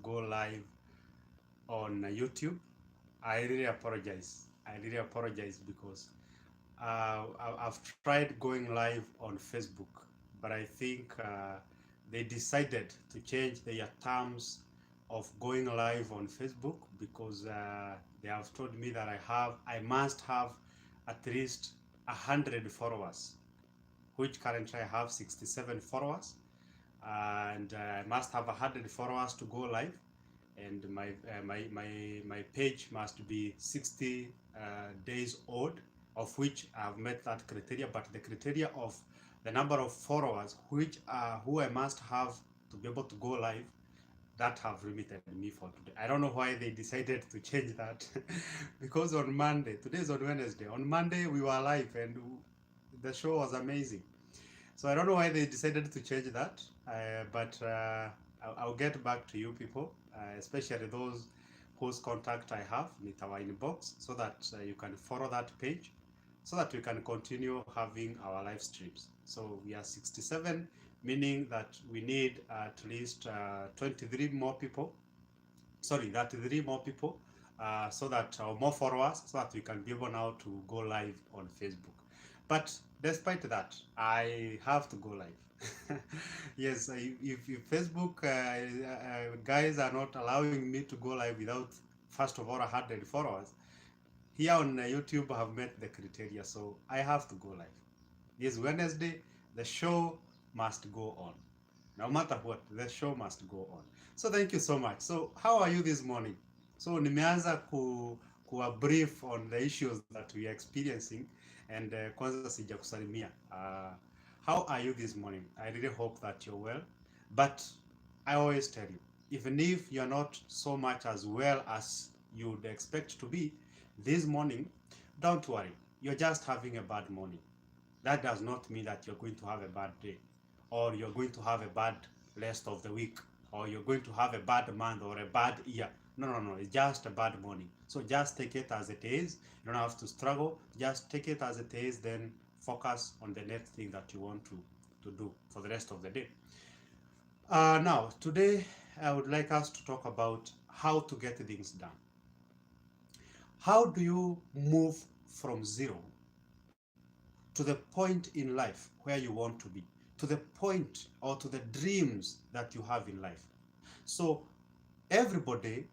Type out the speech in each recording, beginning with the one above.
go live on YouTube. I really apologize. I really apologize because I've tried going live on Facebook, but I think they decided to change their terms of going live on Facebook because they have told me that I must have at least 100 followers, which currently I have 67 followers, and I must have 100 followers to go live, and my page must be 60 days old, of which I have met that criteria. But the criteria of the number of followers which who I must have to be able to go live, that have limited me for today. I don't know why they decided to change that because on Monday, today is on Wednesday, on Monday we were live and the show was amazing. So I don't know why they decided to change that, but I'll get back to you people, especially those whose contact I have in our inbox, so that you can follow that page, so that we can continue having our live streams. So we are 67, meaning that we need at least 23 more people. Sorry, 33 more people, so that more followers, so that we can be able now to go live on Facebook. But despite that, I have to go live. Yes, if Facebook guys are not allowing me to go live without first of all 100 followers, here on YouTube I have met the criteria, so I have to go live. This Wednesday, the show must go on. No matter what, the show must go on. So thank you so much. So how are you this morning? So nimeanza kuwa brief on the issues that we are experiencing, and kwanza sija kusalimia. How are you this morning? I really hope that you're well. But I always tell you, even if you're not so much as well as you'd expect to be this morning, don't worry. You're just having a bad morning. That does not mean that you're going to have a bad day, or you're going to have a bad rest of the week, or you're going to have a bad month or a bad year. No, no, no, it's just a bad morning. So just take it as it is. You don't have to struggle. Just take it as it is, then focus on the next thing that you want to do for the rest of the day. Now, today I would like us to talk about how to get things done. How do you move from zero to the point in life where you want to be, to the point or to the dreams that you have in life? So everybody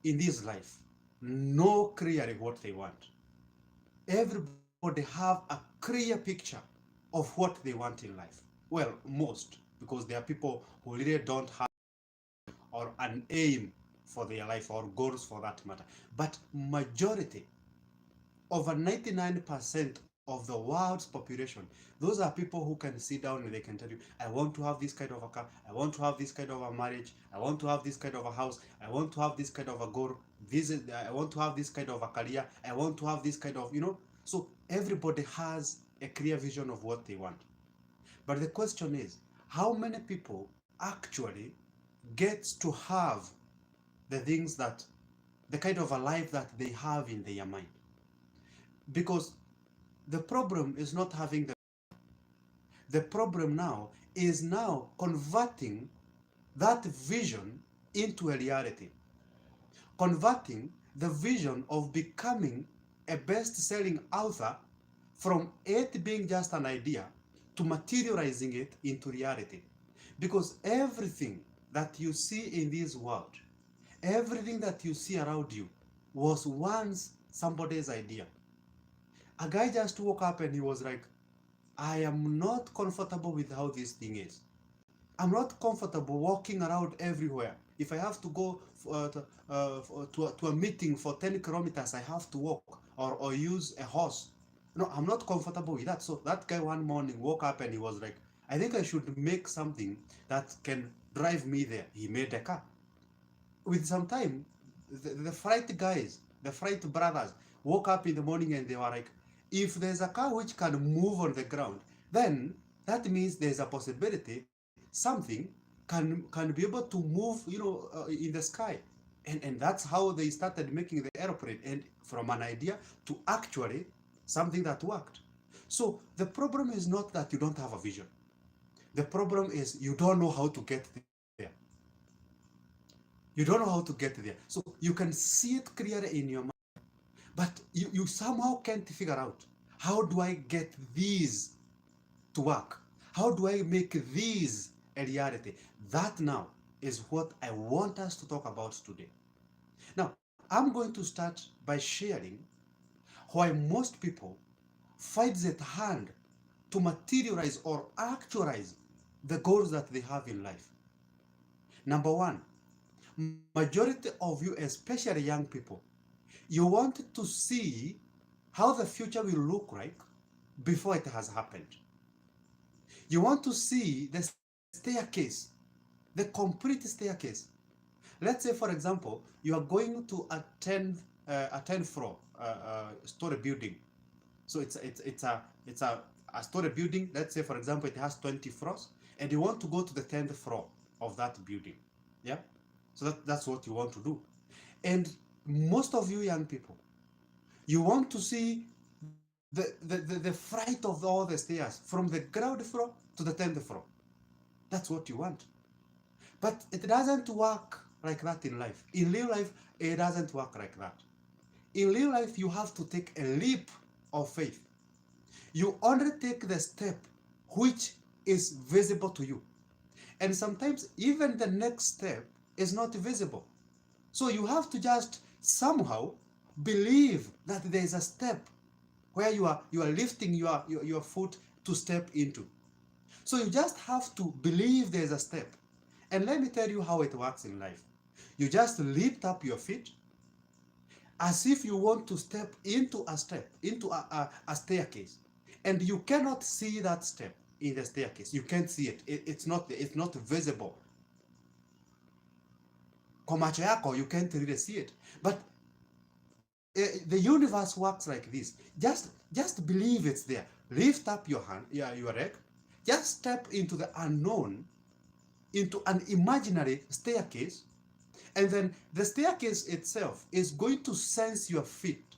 in this life know clearly what they want. Everybody have a clear picture of what they want in life. Well, most, because there are people who really don't have or an aim for their life, or goals for that matter. But majority, over 99% of the world's population, those are people who can sit down and they can tell you, I want to have this kind of a car, I want to have this kind of a marriage, I want to have this kind of a house, I want to have this kind of a goal, I want to have this kind of a career, I want to have this kind of, so everybody has a clear vision of what they want. But the question is, how many people actually gets to have the things that, the kind of a life that they have in their mind? Because the problem is not having the problem now is now converting that vision into a reality. Converting the vision of becoming a best-selling author from it being just an idea to materializing it into reality. Because everything that you see in this world, everything that you see around you was once somebody's idea. A guy just woke up and he was like, I am not comfortable with how this thing is. I'm not comfortable walking around everywhere. If I have to go to a meeting for 10 kilometers, I have to walk or use a horse. No, I'm not comfortable with that. So that guy one morning woke up and he was like, I think I should make something that can drive me there. He made a car. With some time, the Fright guys, the Fright brothers, woke up in the morning and they were like, if there's a car which can move on the ground, then that means there's a possibility something can be able to move, in the sky. And that's how they started making the airplane, and from an idea to actually something that worked. So the problem is not that you don't have a vision. The problem is you don't know how to get there. You You don't know how to get there. So you can see it clearly in your mind, but you somehow can't figure out, how do I get these to work? How do I make these a reality? That now is what I want us to talk about today. Now, I'm going to start by sharing why most people find it hard to materialize or actualize the goals that they have in life. Number one, majority of you, especially young people, you want to see how the future will look like before it has happened. You want to see the staircase, the complete staircase. Let's say, for example, you are going to a 10 floor story building. So it's a story building. Let's say, for example, it has 20 floors, and you want to go to the 10th floor of that building. Yeah? So that's what you want to do. And most of you young people, you want to see the fright of all the stairs from the ground floor to the 10th floor. That's what you want. But it doesn't work like that in life. In real life, it doesn't work like that. In real life, you have to take a leap of faith. You only take the step which is visible to you. And sometimes even the next step is not visible. So you have to just somehow believe that there is a step where you are lifting your foot to step into. So you just have to believe there is a step. And let me tell you how it works in life. You just lift up your feet as if you want to step into a staircase. And you cannot see that step in the staircase. You can't see it. It's not visible. Kwa macho yako, you can't really see it. But the universe works like this. Just believe it's there. Lift up your hand, your leg. Just step into the unknown, into an imaginary staircase, and then the staircase itself is going to sense your feet,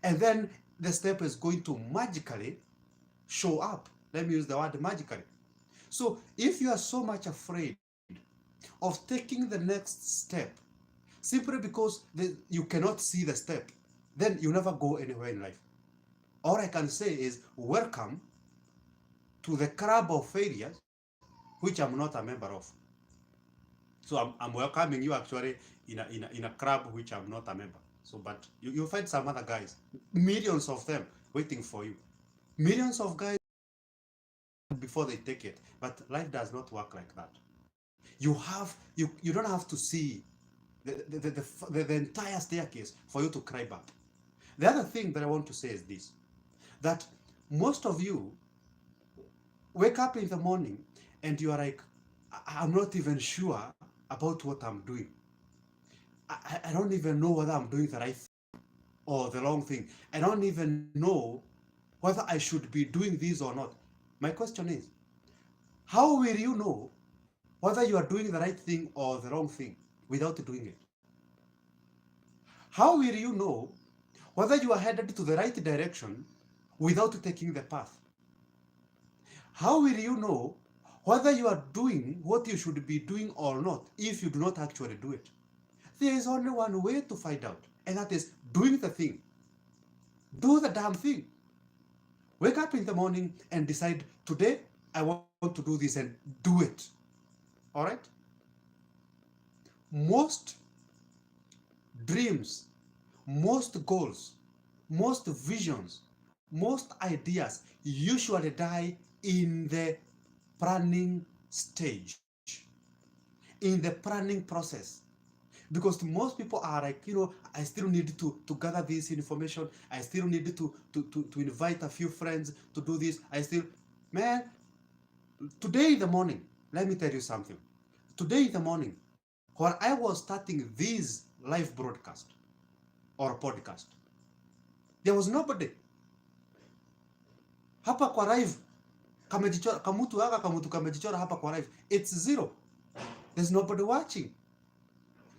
and then the step is going to magically show up. Let me use the word magically. So if you are so much afraid of taking the next step simply because you cannot see the step, then you never go anywhere in life. All I can say is welcome to the club of failures, which I'm not a member of. So I'm welcoming you actually in a club which I'm not a member. So, but you'll find some other guys, millions of them waiting for you. Millions of guys before they take it. But life does not work like that. You don't have to see the entire staircase for you to climb up. The other thing that I want to say is this, that most of you wake up in the morning and you are like, I'm not even sure about what I'm doing. I don't even know whether I'm doing the right thing or the wrong thing. I don't even know whether I should be doing this or not. My question is, how will you know whether you are doing the right thing or the wrong thing without doing it? How will you know whether you are headed to the right direction without taking the path? How will you know whether you are doing what you should be doing or not if you do not actually do it? There is only one way to find out, and that is doing the thing. Do the damn thing. Wake up in the morning and decide, today I want to do this, and do it. All right? Most dreams, most goals, most visions, most ideas usually die in the planning stage, in the planning process. Because most people are like, I still need to gather this information. I still need to invite a few friends to do this. Man, today in the morning, let me tell you something. Today in the morning, when I was starting this live broadcast or podcast, there was nobody. Hapa kwa live, kamutu kamejichora hapa kwa live, it's zero. There's nobody watching.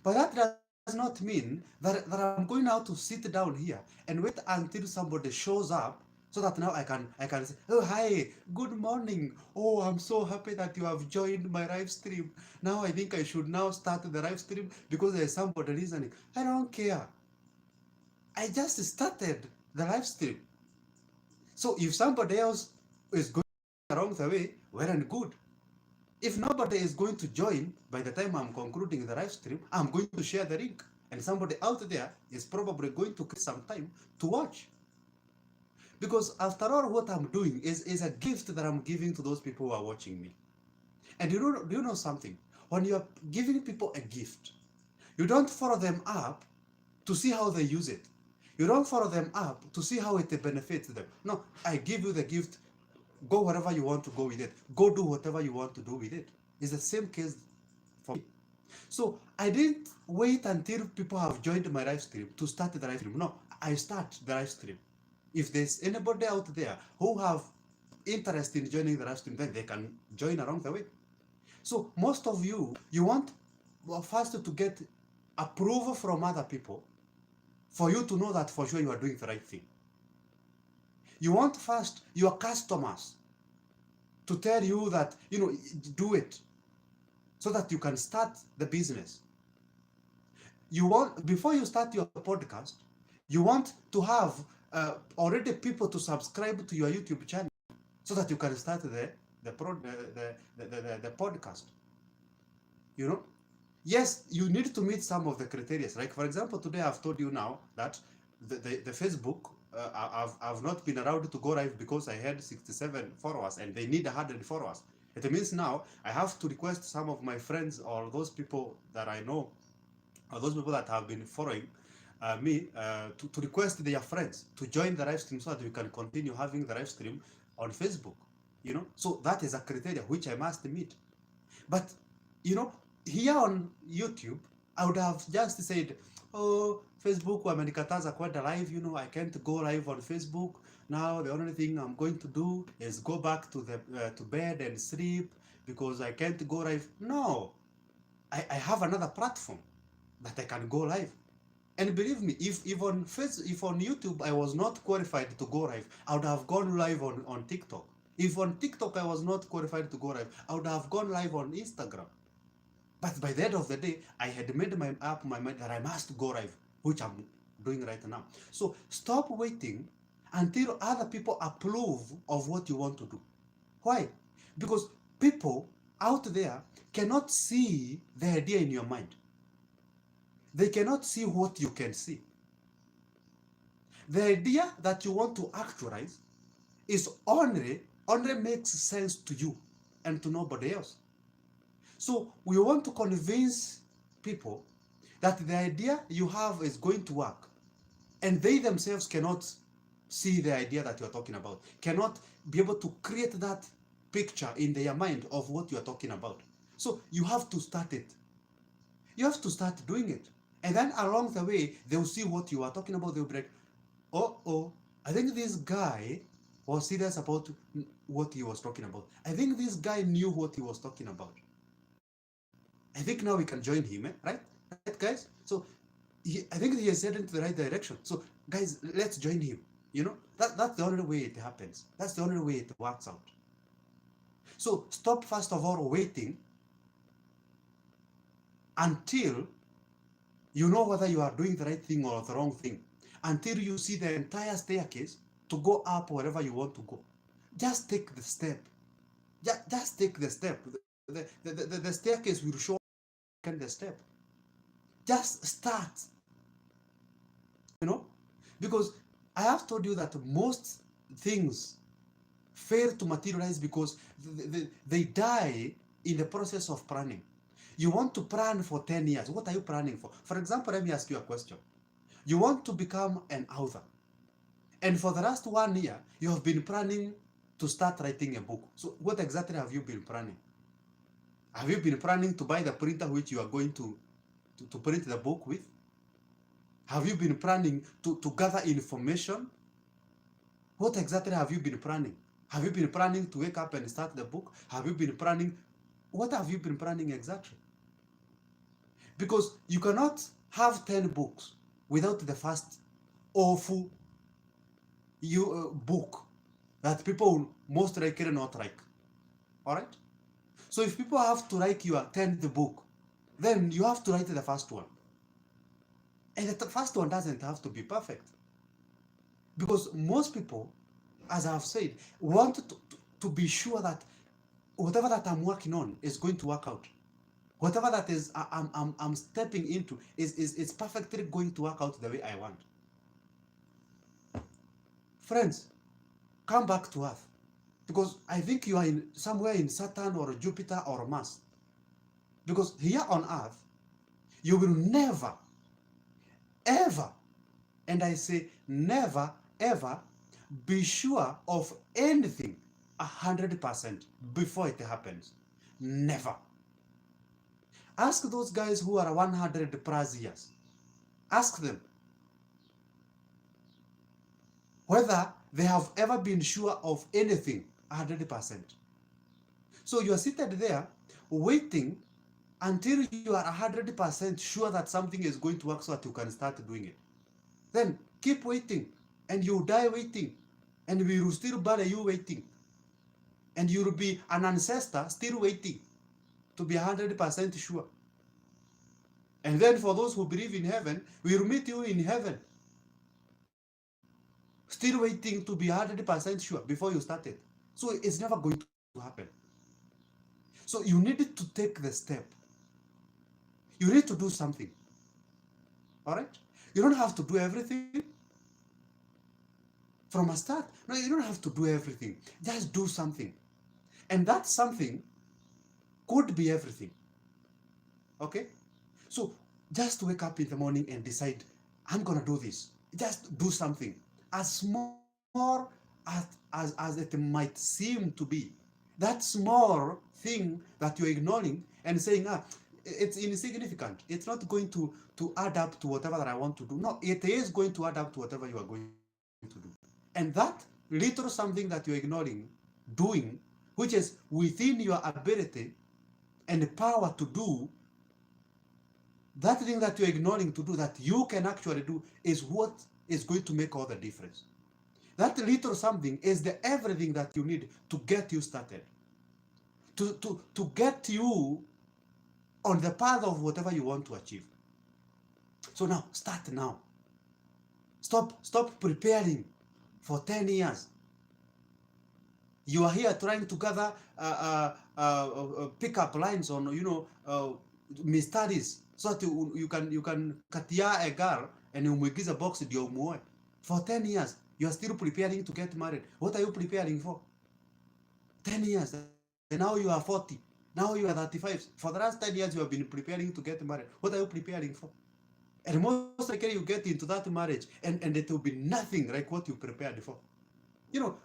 But that does not mean that I'm going now to sit down here and wait until somebody shows up so that now I can say, oh hi, good morning. Oh, I'm so happy that you have joined my live stream. Now I think I should now start the live stream because there's somebody listening. I don't care. I just started the live stream. So if somebody else is going along the way, well and good. If nobody is going to join by the time I'm concluding the live stream, I'm going to share the link. And somebody out there is probably going to create some time to watch. Because after all, what I'm doing is a gift that I'm giving to those people who are watching me. And do you know something? When you're giving people a gift, you don't follow them up to see how they use it. You don't follow them up to see how it benefits them. No, I give you the gift, go wherever you want to go with it. Go do whatever you want to do with it. It's the same case for me. So I didn't wait until people have joined my live stream to start the live stream. No, I start the live stream. If there's anybody out there who have interest in joining the live stream, then they can join along the way. So most of you want first to get approval from other people for you to know that for sure you are doing the right thing. You want first your customers to tell you that, do it so that you can start the business. You want, before you start your podcast, you want to have already people to subscribe to your YouTube channel so that you can start the podcast. Yes, you need to meet some of the criteria. Like for example, today I've told you now that the Facebook, I've not been allowed to go live because I had 67 followers and they need 100 followers. It means now I have to request some of my friends or those people that I know, or those people that have been following me, to request their friends to join the live stream so that we can continue having the live stream on Facebook. So that is a criteria which I must meet. But here on YouTube, I would have just said, oh, Facebook wamenikataza kwenda live, I can't go live on Facebook. Now the only thing I'm going to do is go back to to bed and sleep because I can't go live. No, I have another platform that I can go live. And believe me, if on YouTube I was not qualified to go live, I would have gone live on TikTok. If on TikTok I was not qualified to go live, I would have gone live on Instagram. But by the end of the day, I had made up my mind that I must go live, which I'm doing right now. So stop waiting until other people approve of what you want to do. Why? Because people out there cannot see the idea in your mind. They cannot see what you can see. The idea that you want to actualize is only makes sense to you and to nobody else. So we want to convince people that the idea you have is going to work, and they themselves cannot see the idea that you're talking about, cannot be able to create that picture in their mind of what you're talking about. So you have to start it. You have to start doing it. And then along the way, they'll see what you are talking about. They'll be like, oh, I think this guy was serious about what he was talking about. I think this guy knew what he was talking about. I think now we can join him, right? Right, guys? So I think he is heading to the right direction. So guys, let's join him. That's the only way it happens. That's the only way it works out. So stop first of all waiting until you know whether you are doing the right thing or the wrong thing, until you see the entire staircase to go up wherever you want to go. Just take the step. Just take the step. The staircase will show the step. Just start. Because I have told you that most things fail to materialize because they die in the process of planning. You want to plan for 10 years. What are you planning for? For example, let me ask you a question. You want to become an author. And for the last 1 year, you have been planning to start writing a book. So what exactly have you been planning? Have you been planning to buy the printer which you are going to print the book with? Have you been planning to gather information? What exactly have you been planning? Have you been planning to wake up and start the book? Have you been planning? What have you been planning exactly? Because you cannot have 10 books without the first awful book that people will most likely not like. All right. So if people have to like your 10th book, then you have to write the first one. And the first one doesn't have to be perfect. Because most people, as I've said, want to be sure that whatever that I'm working on is going to work out. Whatever that is I'm stepping into is perfectly going to work out the way I want. Friends, come back to Earth. Because I think you are in somewhere in Saturn or Jupiter or Mars. Because here on Earth, you will never, ever, and I say never, ever, be sure of anything 100% before it happens. Never. Ask those guys who are 100 plus years. Ask them whether they have ever been sure of anything 100%. So you are seated there waiting until you are 100% sure that something is going to work so that you can start doing it. Then keep waiting, and you die waiting, and we will still bury you waiting. And you will be an ancestor still waiting to be 100% sure. And then for those who believe in heaven, we will meet you in heaven, still waiting to be 100% sure before you started. So it's never going to happen. So you need to take the step. You need to do something. All right? You don't have to do everything from a start. No, you don't have to do everything. Just do something. And that something could be everything. Okay? So just wake up in the morning and decide, I'm going to do this. Just do something. As small as it might seem to be. That small thing that you're ignoring and saying, it's insignificant. It's not going to add up to whatever that I want to do. No, it is going to add up to whatever you are going to do. And that little something that you're ignoring, doing, which is within your ability and power to do, that thing that you're ignoring to do, that you can actually do, is what is going to make all the difference. That little something is the everything that you need to get you started, to get you on the path of whatever you want to achieve. So now, start now. Stop preparing for 10 years. You are here trying to gather pick-up lines on, mysteries, so that you can katia a girl and umwigiza box ndio umuoe. For 10 years, you are still preparing to get married. What are you preparing for? 10 years. And now you are 40. Now you are 35. For the last 10 years, you have been preparing to get married. What are you preparing for? And most likely you get into that marriage and it will be nothing like what you prepared for.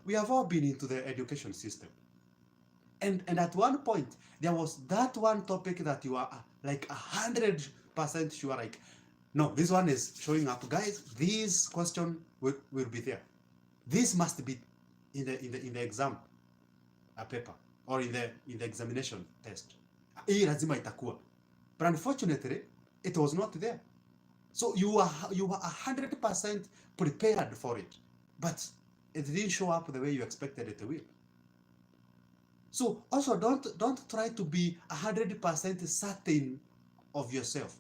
We have all been into the education system. And at one point, there was that one topic that you are like 100% sure, like, no, this one is showing up. Guys, this question will be there. This must be in the exam paper or in the examination test. Hii lazima itakuwa. But unfortunately, it was not there. So you are 100% prepared for it, but it didn't show up the way you expected it to will. So also don't try to be 100% certain of yourself.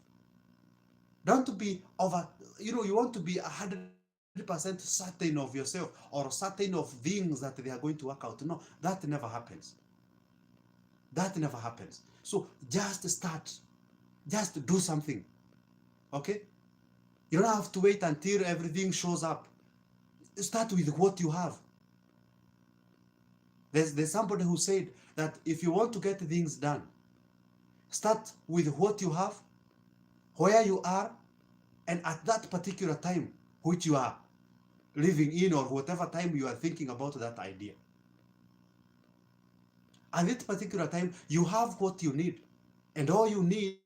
Don't be over, you want to be 100% certain of yourself or certain of things that they are going to work out. No, that never happens. That never happens. So just start. Just do something. Okay? You don't have to wait until everything shows up. Start with what you have. There's somebody who said that if you want to get things done, start with what you have, where you are, and at that particular time which you are living in, or whatever time you are thinking about that idea. At that particular time, you have what you need. And all you need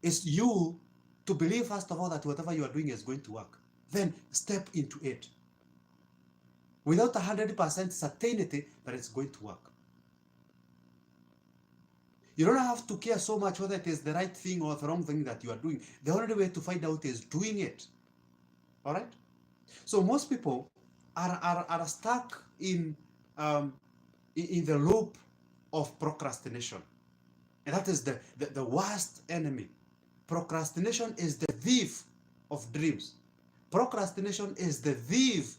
is you to believe, first of all, that whatever you are doing is going to work. Then step into it. Without 100% certainty that it's going to work. You don't have to care so much whether it is the right thing or the wrong thing that you are doing. The only way to find out is doing it. All right? So most people are stuck um, in the loop of procrastination. And that is the worst enemy. Procrastination is the thief of dreams. Procrastination is the thief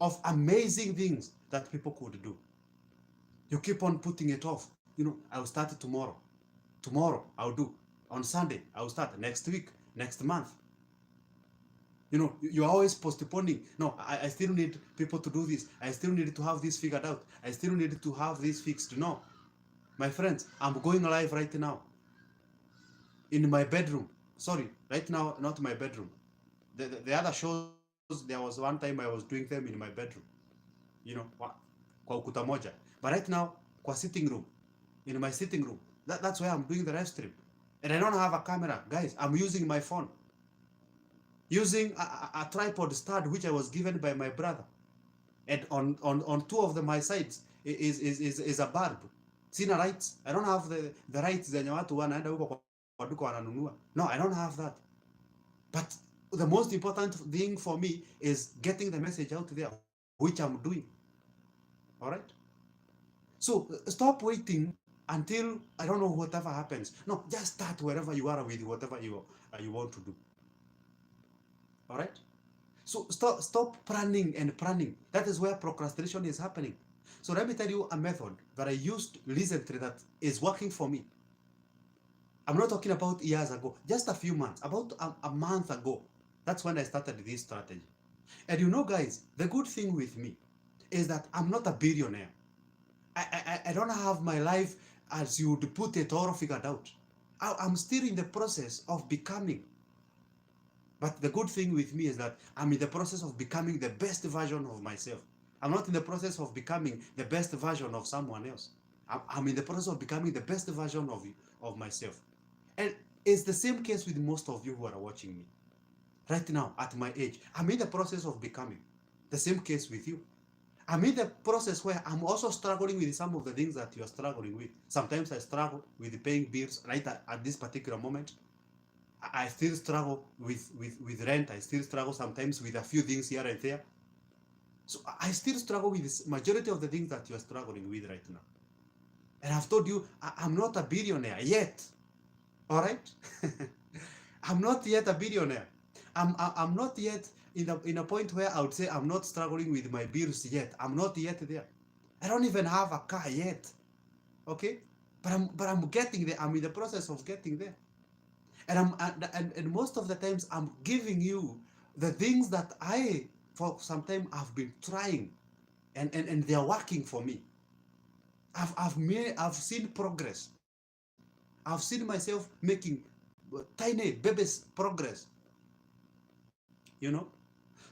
of amazing things that people could do. You keep on putting it off. You know, I'll start it tomorrow. Tomorrow, I'll do. On Sunday, I'll start. Next week, next month. You know, you're always postponing. No, I still need people to do this. I still need to have this figured out. I still need to have this fixed. No, my friends, I'm going live right now in my bedroom. Sorry, right now, not my bedroom. The other shows, there was one time I was doing them in my bedroom. You know, kwa ukuta moja. But right now, kwa sitting room, in my sitting room. That's where I'm doing the live stream. And I don't have a camera, guys. I'm using my phone. Using a tripod stand which I was given by my brother. And on two of my sides is a bulb. Sina rights. I don't have the rights zenye watu wanaenda huko kwa duka wananunua. No, I don't have that. But the most important thing for me is getting the message out there, which I'm doing. All right? So stop waiting until, I don't know, whatever happens. No, just start wherever you are with whatever you want to do. All right? So stop planning and planning. That is where procrastination is happening. So let me tell you a method that I used recently that is working for me. I'm not talking about years ago, just a few months, about a month ago. That's when I started this strategy. And you know, guys, the good thing with me is that I'm not a billionaire. I don't have my life, as you would put it, all figured out. I'm still in the process of becoming. But the good thing with me is that I'm in the process of becoming the best version of myself. I'm not in the process of becoming the best version of someone else. I'm in the process of becoming the best version of myself. And it's the same case with most of you who are watching me. Right now, at my age, I'm in the process of becoming. The same case with you. I'm in the process where I'm also struggling with some of the things that you're struggling with. Sometimes I struggle with paying bills right at this particular moment. I still struggle with rent. I still struggle sometimes with a few things here and there. So I still struggle with this majority of the things that you're struggling with right now. And I've told you, I'm not a billionaire yet. All right? I'm not yet a billionaire. I'm not yet in a point where I would say I'm not struggling with my bills yet. I'm not yet there. I don't even have a car yet. Okay? But I'm getting there. I'm in the process of getting there. And and most of the times I'm giving you the things that I for some time I've been trying and they're working for me. I've seen progress. I've seen myself making tiny baby's progress. You know?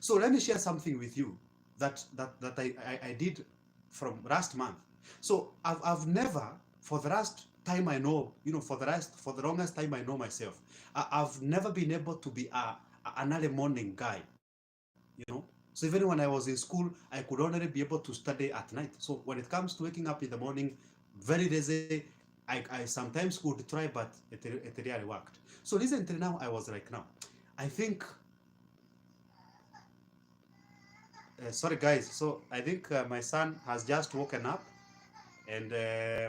So let me share something with you that I did from last month. So I've never, for the last time I know, you know, for the longest time I know myself, I've never been able to be an early morning guy, you know. So even when I was in school, I could only be able to study at night. So when it comes to waking up in the morning, very lazy, I sometimes could try, but it really worked. So recently now, I was like, now, I think, sorry guys, so I think my son has just woken up and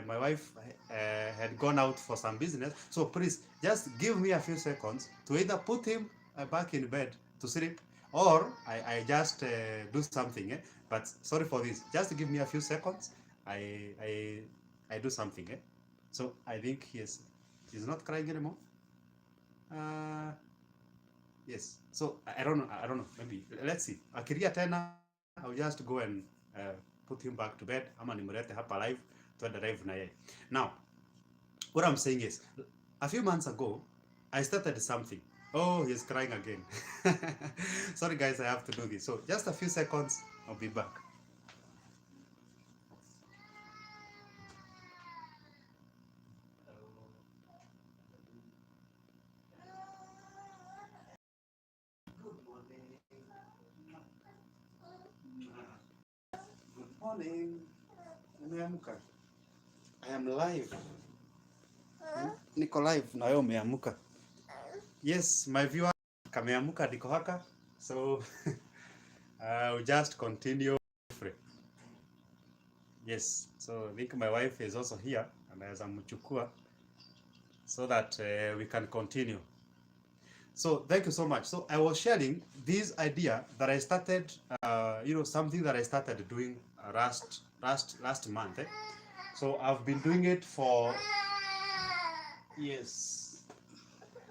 my wife had gone out for some business. So please just give me a few seconds to either put him back in bed to sleep, or I just do something. But sorry for this. Just give me a few seconds. I do something. So I think he's not crying anymore. Yes. So I don't know. I don't know. Maybe let's see. Akilia tena, I'll just go and put him back to bed. Ama nimlete hapa live tuende live na yeye. Now, what I'm saying is, a few months ago, I started something. Oh, he's crying again. Sorry guys, I have to do this. So just a few seconds, I'll be back. Good morning. Umeamka? I am live. Niko live na wewe umeamka? Yes, my viewer kameamka, ndiko haka. So we just continue. Yes, so I think my wife is also here, and as I'm Chukua, so that we can continue. So thank you so much. So I was sharing this idea that I started, something that I started doing last month. So I've been doing it for, yes.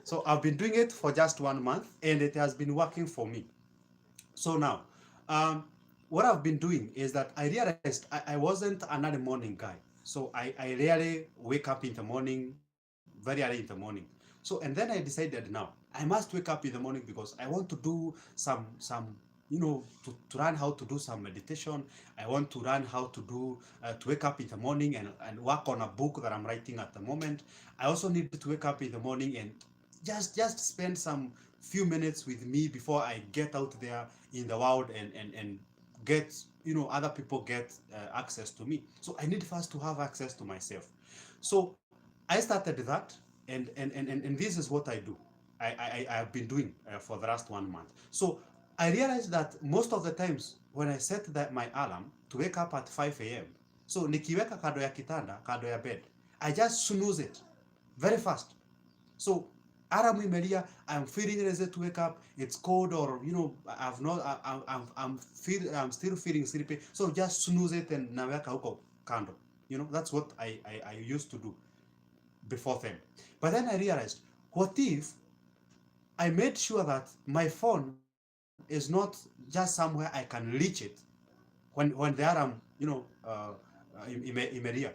So I've been doing it for just 1 month, and it has been working for me. So now, what I've been doing is that I realized I wasn't an early morning guy. So I rarely wake up in the morning, very early in the morning. So, and then I decided now I must wake up in the morning because I want to do to learn how to do some meditation. I want to learn how to wake up in the morning and work on a book that I'm writing at the moment. I also need to wake up in the morning and just spend some few minutes with me before I get out there in the world and get other people get access to me. So I need first to have access to myself. So I started that, and this is what I do. I have been doing for the last 1 month. So I realized that most of the times when I set that my alarm to wake up at 5 a.m. So nikiweka kado ya kitanda, kado ya bed, I just snooze it very fast. So alarm imelia, I'm feeling ready to wake up. It's cold, or I've not, I'm still feeling sleepy. So just snooze it and naweka huko kando. That's what I used to do before then. But then I realized, what if I made sure that my phone is not just somewhere I can reach it when the alarm, imelia.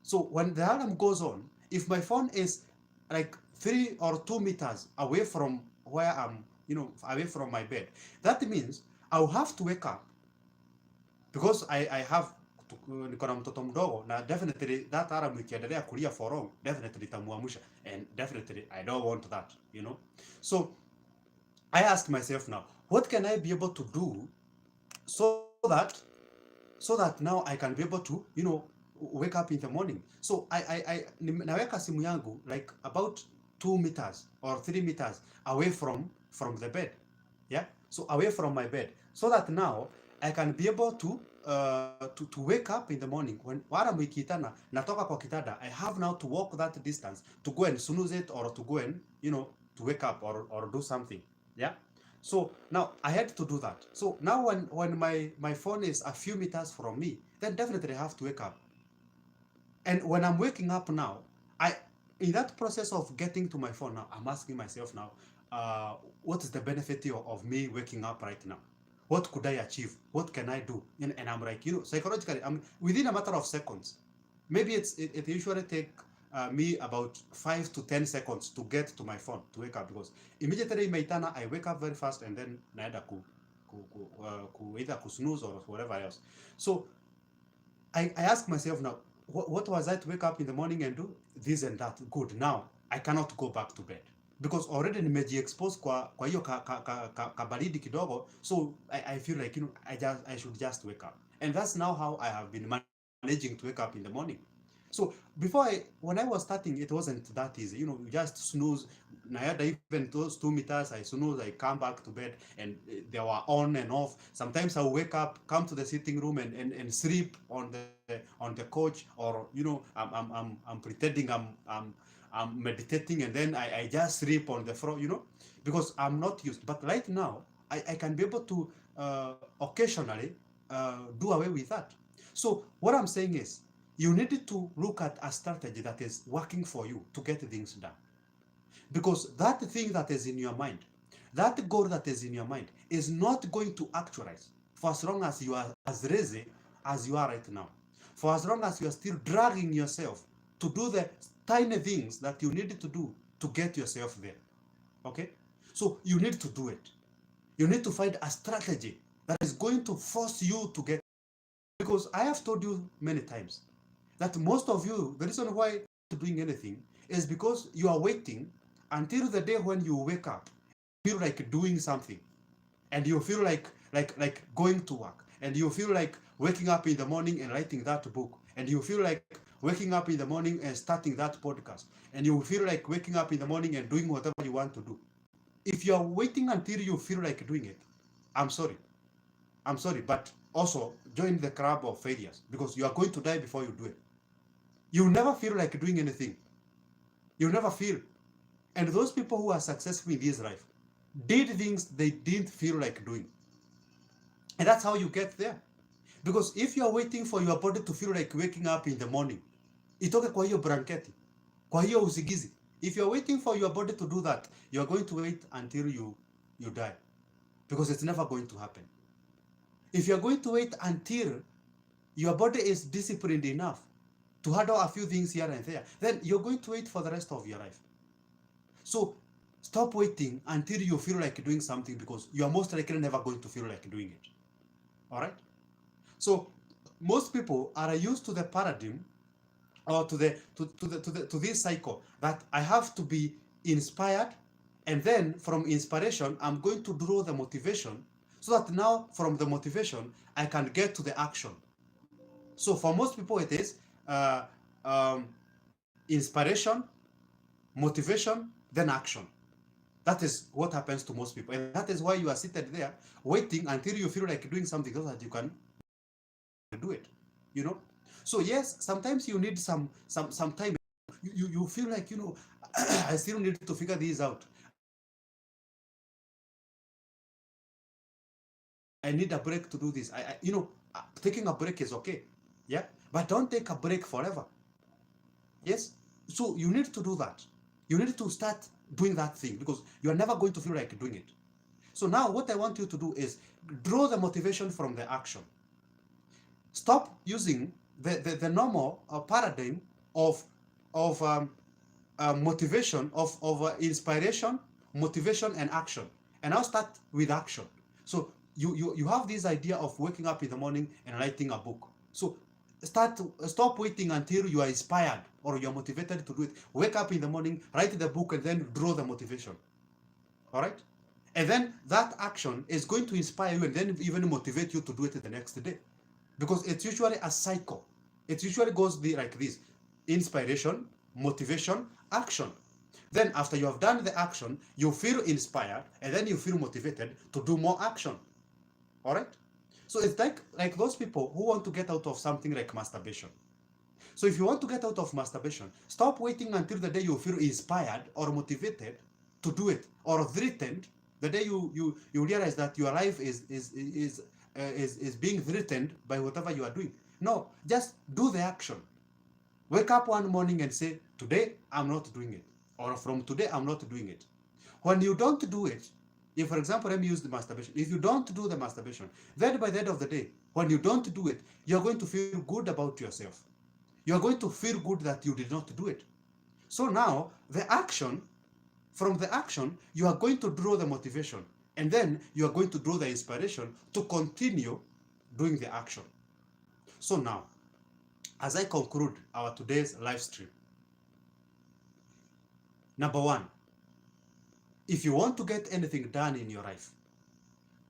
So when the alarm goes on, if my phone is like 3 or 2 meters away from where I'm, away from my bed, that means I'll have to wake up because I have niko na mtoto mdogo, na definitely that alarm ikiendelea kulia for long, definitely itamuamsha, and definitely I don't want that. So I ask myself now, what can I be able to do so that now I can be able to wake up in the morning. So I naweka simu yangu like about 2 meters or 3 meters away from the bed. Yeah, so away from my bed, so that now I can be able to wake up in the morning. When wala mwikitana natoka kwa kitanda, I have now to walk that distance to go and snooze it, or to go and to wake up or do something. Yeah. So now I had to do that. So now when my phone is a few meters from me, then definitely I have to wake up. And when I'm waking up now, in that process of getting to my phone now, I'm asking myself now, what is the benefit of me waking up right now? What could I achieve? What can I do? And I'm like, psychologically, I'm within a matter of seconds. Maybe it usually take me about 5 to 10 seconds to get to my phone to wake up, because immediately imeitana, I wake up very fast, and then naenda either snooze or whatever else. So I ask myself now, what was I to wake up in the morning and do this and that? Good. Now I cannot go back to bed because already nimeji-expose kwa hiyo kabaridi kidogo. So I feel like I should just wake up, and that's now how I have been managing to wake up in the morning. So when I was starting, it wasn't that easy. You just snooze. Naada, even those 2 meters, I snooze, I come back to bed, and they were on and off. Sometimes I wake up, come to the sitting room, and sleep on the couch, or I'm pretending I'm meditating, and then I just sleep on the floor, because I'm not used. But right now, I can be able to occasionally do away with that. So what I'm saying is, you need to look at a strategy that is working for you to get things done. Because that thing that is in your mind, that goal that is in your mind, is not going to actualize for as long as you are as lazy as you are right now. For as long as you are still dragging yourself to do the tiny things that you need to do to get yourself there. Okay? So you need to do it. You need to find a strategy that is going to force you to get. Because I have told you many times that most of you, the reason why you're not doing anything is because you are waiting until the day when you wake up, you feel like doing something, and you feel like going to work, and you feel like waking up in the morning and writing that book, and you feel like waking up in the morning and starting that podcast, and you feel like waking up in the morning and doing whatever you want to do. if you're waiting until you feel like doing it, I'm sorry. I'm sorry, but also join the club of failures because you are going to die before you do it. You'll never feel like doing anything. You'll never feel. And those people who are successful in this life did things they didn't feel like doing. And that's how you get there. Because if you are waiting for your body to feel like waking up in the morning, itoke kwa hiyo blanketi, kwa hiyo usingizi. If you're waiting for your body to do that, you're going to wait until you die. Because it's never going to happen. If you're going to wait until your body is disciplined enough to handle a few things here and there, then you're going to wait for the rest of your life. So stop waiting until you feel like doing something because you are most likely never going to feel like doing it. All right? So most people are used to the paradigm or to this cycle that I have to be inspired, and then from inspiration I'm going to draw the motivation so that now from the motivation I can get to the action. So for most people it is inspiration, motivation, then action. That is what happens to most people, and that is why you are seated there waiting until you feel like doing something so that you can do it. You know. So yes, sometimes you need some time. You feel like, you know, I still need to figure this out. I need a break to do this. You know, taking a break is okay. Yeah, but don't take a break forever. Yes. So you need to do that. You need to start doing that thing because you are never going to feel like doing it. So now what I want you to do is draw the motivation from the action. Stop using the normal paradigm of motivation, of inspiration, motivation, and action. And now start with action. So you have this idea of waking up in the morning and writing a book. So stop waiting until you are inspired or you are motivated to do it. Wake up in the morning, write the book, and then draw the motivation. All right? And then that action is going to inspire you and then even motivate you to do it the next day. Because it's usually a cycle. It usually goes like this: inspiration, motivation, action. Then after you have done the action, you feel inspired, and then you feel motivated to do more action. All right? So it's like those people who want to get out of something like masturbation. So if you want to get out of masturbation, stop waiting until the day you feel inspired or motivated to do it, or threatened, the day you realize that your life is being threatened by whatever you are doing. No, just do the action. Wake up one morning and say, today I'm not doing it, or from today I'm not doing it. When you don't do it, if for example, let me use the masturbation. If you don't do the masturbation, then by the end of the day, when you don't do it, you're going to feel good about yourself. You're going to feel good that you did not do it. So now the action, from the action, you are going to draw the motivation, and then you are going to draw the inspiration to continue doing the action. So now, as I conclude our today's live stream, number one, if you want to get anything done in your life,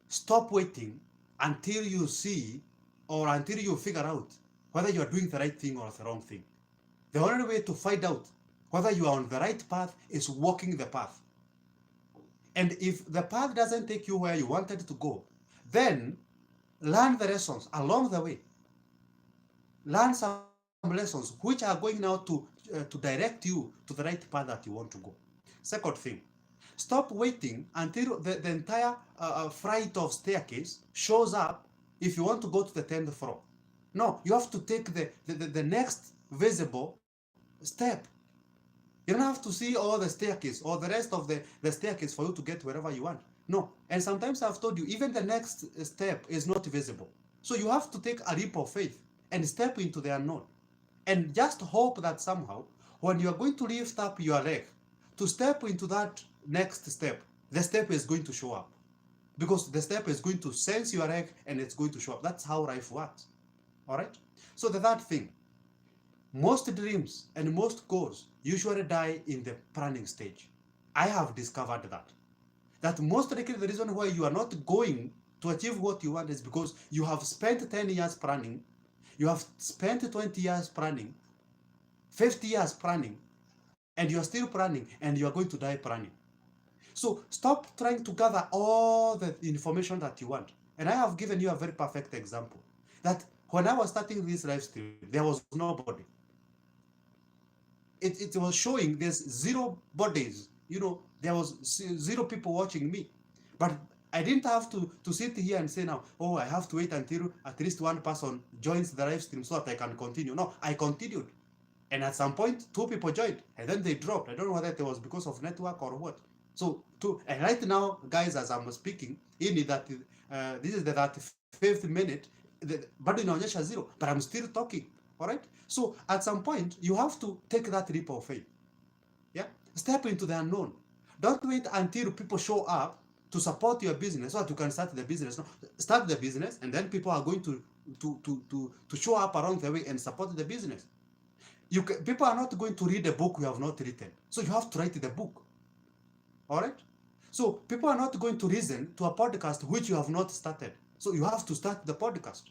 stop waiting until you see or until you figure out whether you are doing the right thing or the wrong thing. The only way to find out whether you are on the right path is walking the path. And if the path doesn't take you where you wanted to go, then learn the lessons along the way. Learn some lessons which are going now to direct you to the right path that you want to go. Second thing, stop waiting until the entire flight of staircase shows up if you want to go to the 10th floor. No, you have to take the next visible step. You don't have to see all the staircase or the rest of the staircase for you to get wherever you want. No. And sometimes I've told you, even the next step is not visible. So you have to take a leap of faith and step into the unknown. And just hope that somehow, when you are going to lift up your leg to step into that next step, the step is going to show up. Because the step is going to sense your leg and it's going to show up. That's how life works. All right? So the third thing, most dreams and most goals usually die in the planning stage. I have discovered that most likely the reason why you are not going to achieve what you want is because you have spent 10 years planning, you have spent 20 years planning, 50 years planning, and you are still planning, and you are going to die planning. So stop trying to gather all the information that you want. And I have given you a very perfect example that when I was starting this live stream, there was nobody. It was showing there's 0 bodies, there was 0 people watching me. But I didn't have to sit here and say now, oh, I have to wait until at least one person joins the live stream so that I can continue. No, I continued. And at some point, 2 people joined, and then they dropped. I don't know whether it was because of network or what. So, and right now, guys, as I'm speaking, in that this is the 35th minute, bado inaonyesha 0, but I'm still talking. All right. So at some point, you have to take that leap of faith. Yeah. Step into the unknown. Don't wait until people show up to support your business so that you can start the business. No, start the business, and then people are going to show up along the way and support the business. People are not going to read a book you have not written. So you have to write the book. All right? So people are not going to listen to a podcast which you have not started. So you have to start the podcast.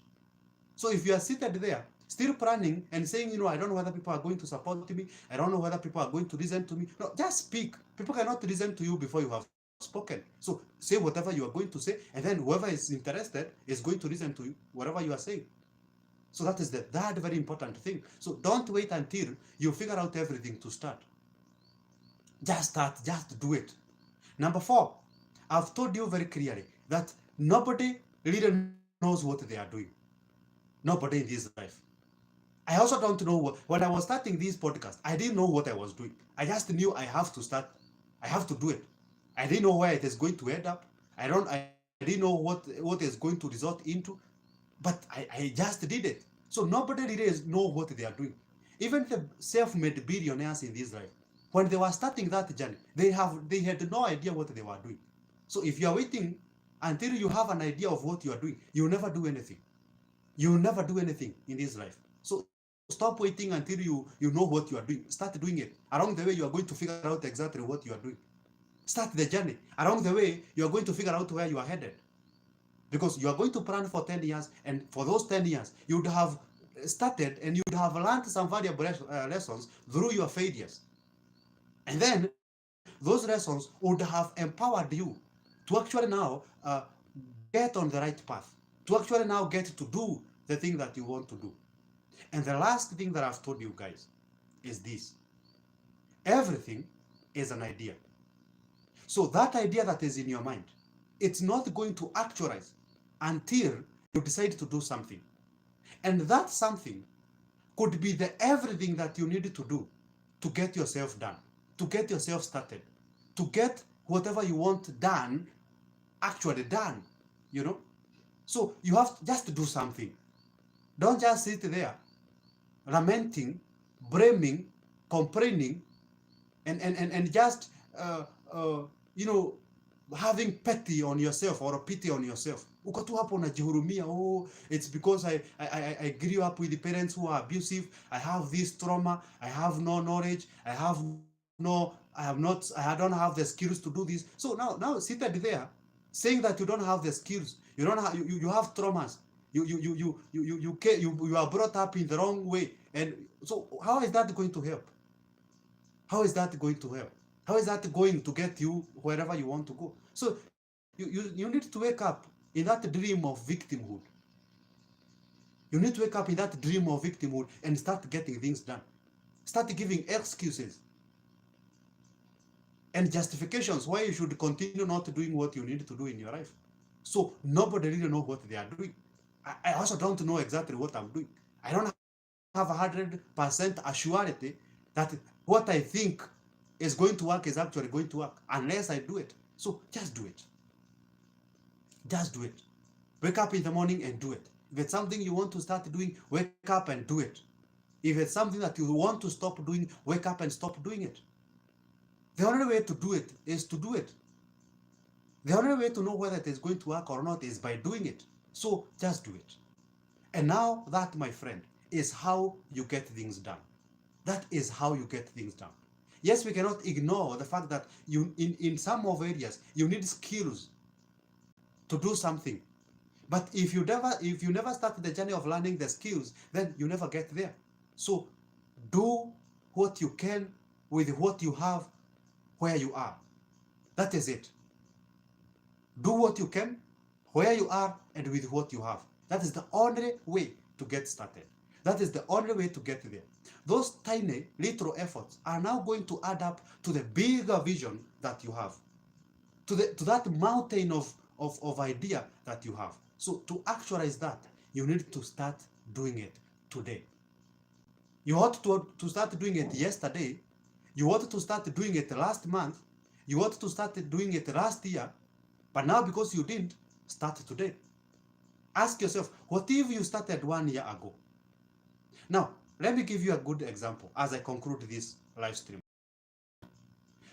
So if you are seated there, still planning and saying, I don't know whether people are going to support me, I don't know whether people are going to listen to me. No, just speak. People cannot listen to you before you have spoken. So say whatever you are going to say, and then whoever is interested is going to listen to you, whatever you are saying. So that is the third very important thing. So don't wait until you figure out everything to start. Just start, just do it. Number 4, I've told you very clearly that nobody really knows what they are doing. Nobody in this life. I also don't know when I was starting this podcast, I didn't know what I was doing. I just knew I have to start. I have to do it. I didn't know where it is going to end up. I didn't know what is going to result into, but I just did it. So nobody really know what they are doing. Even the self-made billionaires in this life, when they were starting that journey, they had no idea what they were doing. So if you are waiting until you have an idea of what you are doing, you will never do anything. You will never do anything in this life. So stop waiting until you know what you are doing. Start doing it. Along the way, you are going to figure out exactly what you are doing. Start the journey. Along the way, you are going to figure out where you are headed. Because you are going to plan for 10 years, and for those 10 years, you would have started and you would have learned some valuable lessons through your failures. And then those lessons would have empowered you to actually now get on the right path, to actually now get to do the thing that you want to do. And the last thing that I've told you guys is this. Everything is an idea. So that idea that is in your mind, it's not going to actualize until you decide to do something. And that something could be the everything that you need to do to get yourself done, to get yourself started, to get whatever you want done, actually done, So you have just to do something. Don't just sit there lamenting, blaming, complaining, and just, having pity on yourself or pity on yourself. Uko tu hapo unajihurumia, it's because I grew up with parents who are abusive, I have this trauma, I have no knowledge, I don't have the skills to do this. So now seated there saying that you don't have the skills, you have traumas, you are brought up in the wrong way, and so how is that going to help? How is that going to help? How is that going to get you wherever you want to go? So you need to wake up in that dream of victimhood. You need to wake up in that dream of victimhood and start getting things done. Start giving excuses and justifications why you should continue not doing what you need to do in your life. So nobody really knows what they are doing. I also don't know exactly what I'm doing. I don't have 100% assurity that what I think is going to work is actually going to work unless I do it. So just do it. Just do it. Wake up in the morning and do it. If it's something you want to start doing, wake up and do it. If it's something that you want to stop doing, wake up and stop doing it. The only way to do it is to do it. The only way to know whether it is going to work or not is by doing it. So just do it. And now that, my friend, is how you get things done. That is how you get things done. Yes, we cannot ignore the fact that in some of areas you need skills to do something. But if you never start the journey of learning the skills, then you never get there. So do what you can with what you have where you are. That is it. Do what you can, where you are, and with what you have. That is the only way to get started. That is the only way to get there. Those tiny little efforts are now going to add up to the bigger vision that you have, to that mountain of idea that you have. So to actualize that, you need to start doing it today. You ought to start doing it yesterday. You ought to start doing it last month. You ought to start doing it last year. But now, because you didn't, start today. Ask yourself, what if you started 1 year ago? Now, let me give you a good example as I conclude this live stream.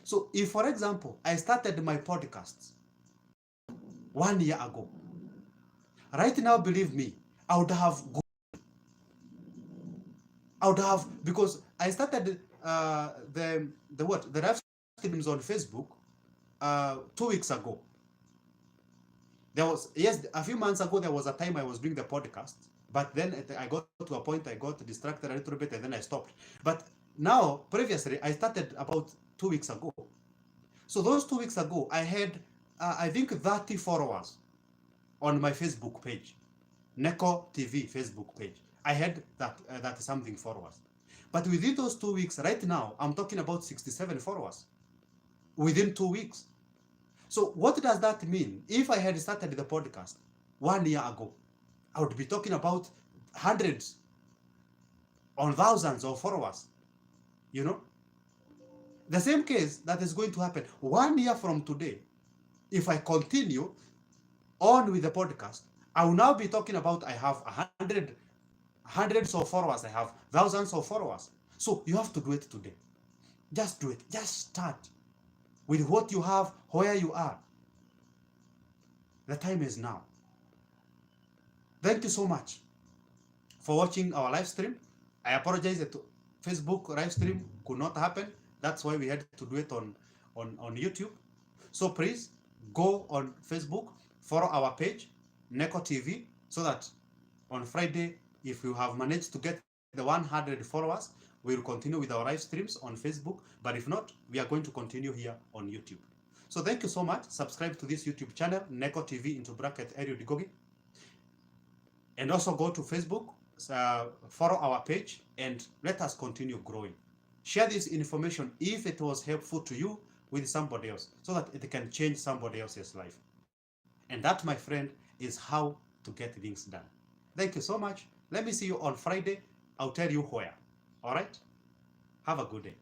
So if, for example, I started my podcasts 1 year ago, right now, believe me, I would have, because I started the live streams on Facebook 2 weeks ago. There was, yes, a few months ago, there was a time I was doing the podcast, but then I got to a point, I got distracted a little bit, and then I stopped. But now, previously, I started about 2 weeks ago. So those 2 weeks ago, I had, I think, 30 followers on my Facebook page, Neko TV Facebook page. I had that something followers. But within those 2 weeks, right now, I'm talking about 67 followers within 2 weeks. So what does that mean? If I had started the podcast 1 year ago, I would be talking about hundreds or thousands of followers, you know? The same case that is going to happen 1 year from today. If I continue on with the podcast, I will now be talking about I have hundreds of followers, I have thousands of followers. So you have to do it today. Just do it. Just start with what you have, where you are. The time is now. Thank you so much for watching our live stream. I apologize that Facebook live stream could not happen. That's why we had to do it on YouTube. So please go on Facebook, follow our page, Neko TV, so that on Friday, if you have managed to get the 100 followers, we'll continue with our live streams on Facebook. But if not, we are going to continue here on YouTube. So thank you so much. Subscribe to this YouTube channel, Neko TV into bracket Eliud Gogi. And also go to Facebook, follow our page, and let us continue growing. Share this information if it was helpful to you with somebody else, so that it can change somebody else's life. And that, my friend, is how to get things done. Thank you so much. Let me see you on Friday. I'll tell you where. All right? Have a good day.